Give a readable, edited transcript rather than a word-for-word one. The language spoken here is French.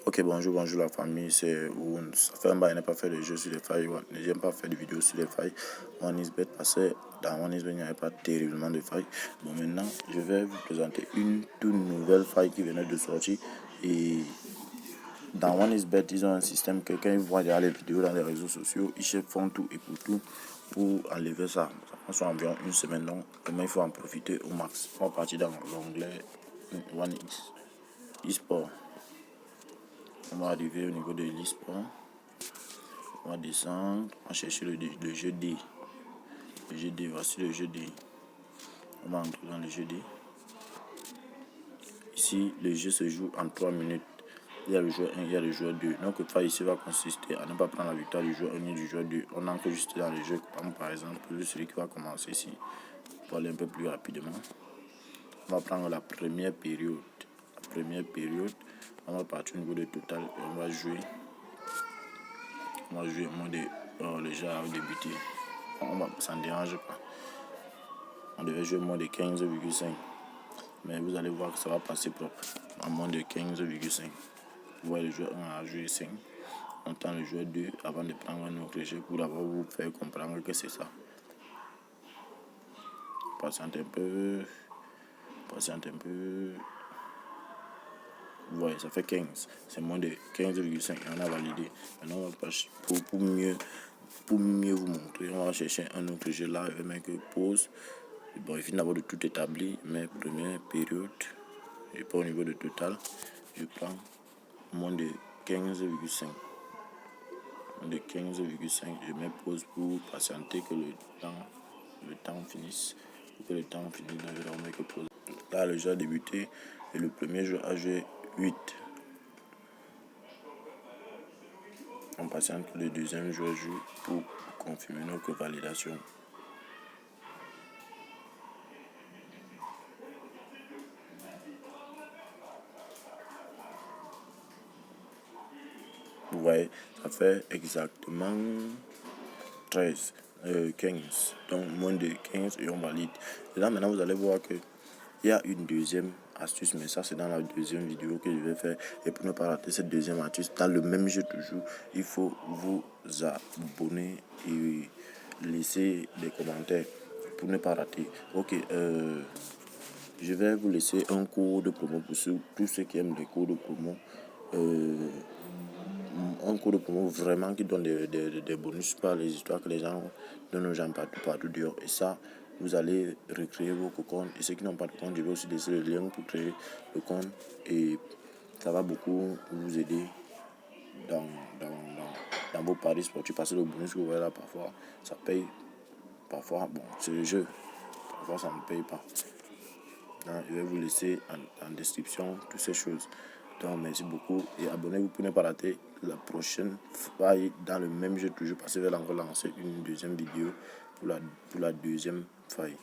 Ok, bonjour la famille, c'est Oun. Ça fait un bail, je n'ai pas fait de jeux sur les failles. J'aime pas faire de vidéos sur les failles. OneXBet, parce que dans OneXBet, il n'y avait pas terriblement de failles. Bon, maintenant, je vais vous présenter une toute nouvelle faille qui venait de sortir. Et dans OneXBet, ils ont un système que quand ils voient déjà les vidéos dans les réseaux sociaux, ils font tout et pour tout pour enlever ça. Ça prend environ une semaine, donc vraiment il faut en profiter au max. On va partir dans l'onglet OneX eSport. On va arriver au niveau de l'e-sport. On va descendre. On va chercher le jeu D. Le jeu D, voici le jeu D. On va entrer dans le jeu D. Ici, le jeu se joue en 3 minutes. Il y a le joueur 1, il y a le joueur 2. Donc, le pas ici va consister à ne pas prendre la victoire du joueur 1 ni du joueur 2. On entre juste dans le jeu. Par exemple, celui qui va commencer ici. Pour aller un peu plus rapidement. On va prendre la première période. La première période. On va partir au niveau de total et on va jouer. On va jouer au mode le jeu a débuté. Ça ne dérange pas. On devait jouer au mode de 15,5. Mais vous allez voir que ça va passer propre. En mode de 15,5. Vous voyez le joueur 1 a joué 5. On tend le joueur 2 avant de prendre un autre jeu pour d'abord vous faire comprendre que c'est ça. Patiente un peu. Patiente un peu. Vous voyez, ça fait 15. C'est moins de 15,5. On a validé. Maintenant, pour mieux vous montrer, on va chercher un autre jeu là. Je vais mettre pause. Bon, il finit d'abord de tout établir. Mais première période, et pas au niveau de total, je prends moins de 15,5. Moins de 15,5. Je mets pause pour patienter que le temps finisse. Pour que le temps finisse, je vais remettre pause. Là, le jeu a débuté et le premier jeu a joué 8. On patiente que le deuxième joueur joue pour confirmer notre validation. Vous voyez, ça fait exactement 15. Donc moins de 15 et on valide. Et là maintenant vous allez voir que il y a une deuxième astuce, mais ça c'est dans la deuxième vidéo que je vais faire. Et pour ne pas rater cette deuxième astuce, dans le même jeu toujours, il faut vous abonner et laisser des commentaires pour ne pas rater. Ok, je vais vous laisser un cours de promo pour tous ceux qui aiment les cours de promo. Un cours de promo vraiment qui donne des bonus par les histoires que les gens donnent aux gens partout dehors. Et ça, vous allez recréer vos comptes. Et ceux qui n'ont pas de compte, je vais aussi laisser le lien pour créer le compte. Et ça va beaucoup vous aider dans vos paris sportifs. Parce que le bonus que vous voyez là, parfois, ça paye. Parfois, bon, c'est le jeu. Parfois, ça ne paye pas. Donc, je vais vous laisser en description toutes ces choses. Donc, merci beaucoup et abonnez-vous pour ne pas rater la prochaine faille dans le même jeu toujours parce que je vais encore lancer une deuxième vidéo pour la deuxième faille.